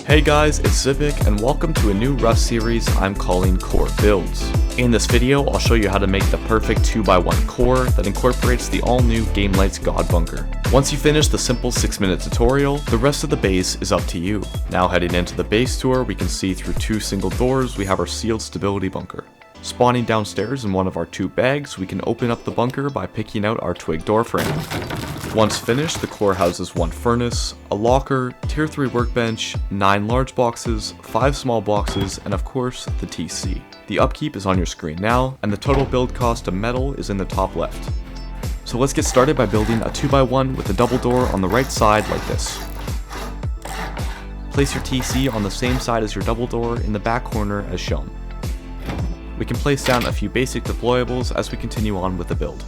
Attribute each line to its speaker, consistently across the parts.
Speaker 1: Hey guys, it's Zypic and welcome to a new Rust series I'm calling Core Builds. In this video, I'll show you how to make the perfect 2x1 core that incorporates the all-new GameLightz God-Bunker. Once you finish the simple 6-minute tutorial, the rest of the base is up to you. Now heading into the base tour, we can see through 2 single doors we have our sealed stability bunker. Spawning downstairs in one of our 2 bags, we can open up the bunker by picking out our twig door frame. Once finished, the core houses 1 furnace, a locker, tier 3 workbench, 9 large boxes, 5 small boxes, and of course, the TC. The upkeep is on your screen now, and the total build cost of metal is in the top left. So let's get started by building a 2x1 with a double door on the right side like this. Place your TC on the same side as your double door in the back corner as shown. We can place down a few basic deployables as we continue on with the build.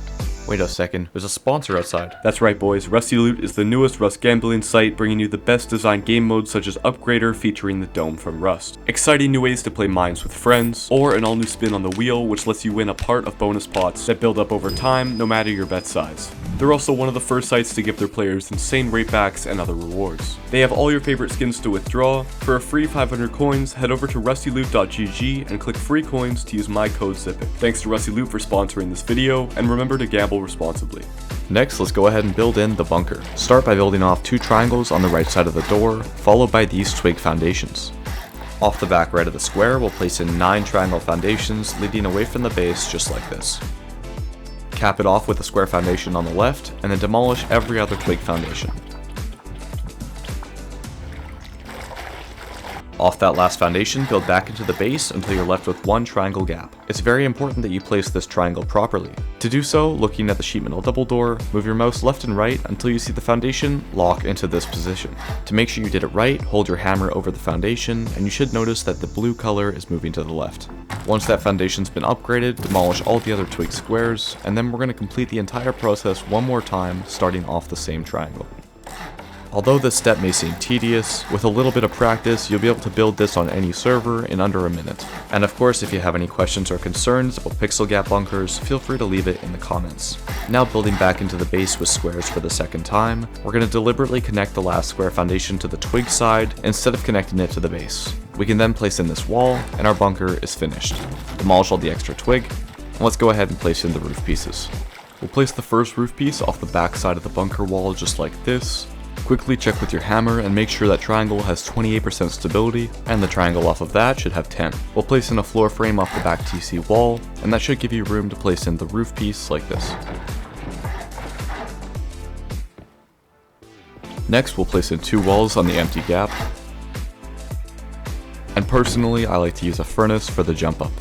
Speaker 1: Wait a second, there's a sponsor outside. That's right boys, Rusty Loot is the newest Rust gambling site bringing you the best designed game modes such as Upgrader featuring the Dome from Rust. Exciting new ways to play mines with friends, or an all new spin on the wheel which lets you win a part of bonus pots that build up over time no matter your bet size. They're also one of the first sites to give their players insane ratebacks and other rewards. They have all your favorite skins to withdraw. For a free 500 coins, head over to rustyloot.gg and click free coins to use my code Zypic. Thanks to Rusty Loot for sponsoring this video, and remember to gamble responsibly. Next, let's go ahead and build in the bunker. Start by building off 2 triangles on the right side of the door, followed by these twig foundations. Off the back right of the square, we'll place in 9 triangle foundations leading away from the base just like this. Cap it off with a square foundation on the left, and then demolish every other twig foundation. Off that last foundation, build back into the base until you're left with 1 triangle gap. It's very important that you place this triangle properly. To do so, looking at the sheet metal double door, move your mouse left and right until you see the foundation lock into this position. To make sure you did it right, hold your hammer over the foundation, and you should notice that the blue color is moving to the left. Once that foundation's been upgraded, demolish all the other twig squares, and then we're going to complete the entire process one more time, starting off the same triangle. Although this step may seem tedious, with a little bit of practice, you'll be able to build this on any server in under a minute. And of course, if you have any questions or concerns about pixel gap bunkers, feel free to leave it in the comments. Now building back into the base with squares for the second time, we're going to deliberately connect the last square foundation to the twig side instead of connecting it to the base. We can then place in this wall, and our bunker is finished. Demolish all the extra twig, and let's go ahead and place in the roof pieces. We'll place the first roof piece off the back side of the bunker wall just like this. Quickly check with your hammer and make sure that triangle has 28% stability, and the triangle off of that should have 10. We'll place in a floor frame off the back TC wall, and that should give you room to place in the roof piece like this. Next, we'll place in 2 walls on the empty gap. And personally, I like to use a furnace for the jump up.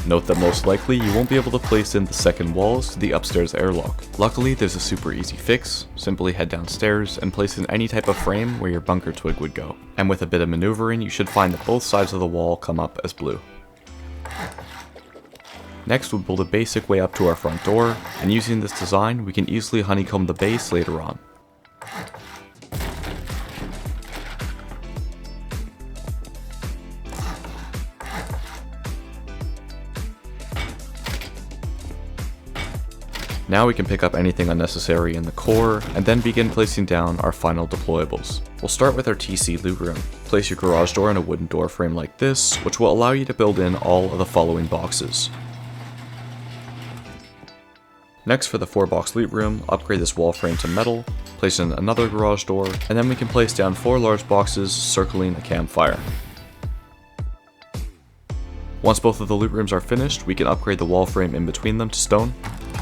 Speaker 1: Note that most likely you won't be able to place in the second walls to the upstairs airlock. Luckily, there's a super easy fix. Simply head downstairs and place in any type of frame where your bunker twig would go. And with a bit of maneuvering, you should find that both sides of the wall come up as blue. Next, we'll build a basic way up to our front door, and using this design, we can easily honeycomb the base later on. Now we can pick up anything unnecessary in the core, and then begin placing down our final deployables. We'll start with our TC loot room. Place your garage door in a wooden door frame like this, which will allow you to build in all of the following boxes. Next, for the 4-box loot room, upgrade this wall frame to metal, place in another garage door, and then we can place down 4 large boxes circling a campfire. Once both of the loot rooms are finished, we can upgrade the wall frame in between them to stone.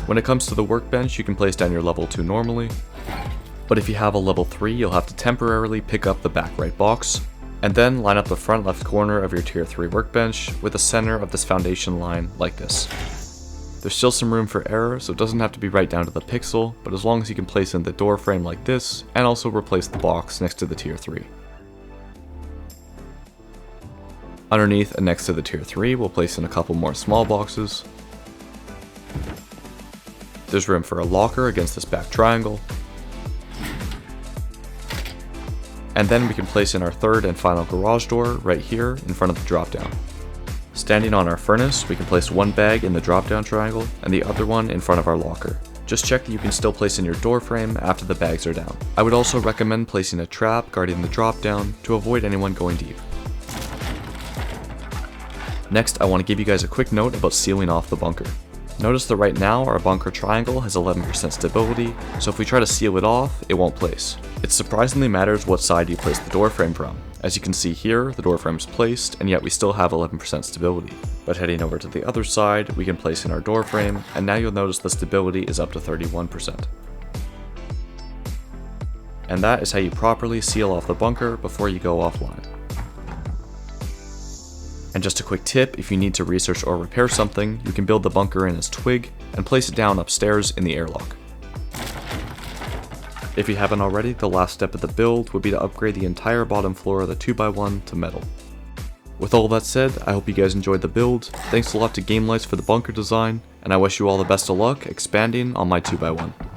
Speaker 1: When it comes to the workbench, you can place down your level 2 normally, but if you have a level 3, you'll have to temporarily pick up the back right box, and then line up the front left corner of your tier 3 workbench with the center of this foundation line like this. There's still some room for error, so it doesn't have to be right down to the pixel, but as long as you can place in the door frame like this, and also replace the box next to the tier 3. Underneath and next to the tier 3, we'll place in a couple more small boxes. There's room for a locker against this back triangle. And then we can place in our third and final garage door right here in front of the drop down. Standing on our furnace, we can place 1 bag in the drop down triangle and the other one in front of our locker. Just check that you can still place in your door frame after the bags are down. I would also recommend placing a trap guarding the drop down to avoid anyone going deep. Next, I want to give you guys a quick note about sealing off the bunker. Notice that right now our bunker triangle has 11% stability, so if we try to seal it off, it won't place. It surprisingly matters what side you place the door frame from. As you can see here, the door frame is placed, and yet we still have 11% stability. But heading over to the other side, we can place in our door frame, and now you'll notice the stability is up to 31%. And that is how you properly seal off the bunker before you go offline. And just a quick tip, if you need to research or repair something, you can build the bunker in as twig and place it down upstairs in the airlock. If you haven't already, the last step of the build would be to upgrade the entire bottom floor of the 2x1 to metal. With all that said, I hope you guys enjoyed the build, thanks a lot to GameLightz for the bunker design, and I wish you all the best of luck expanding on my 2x1.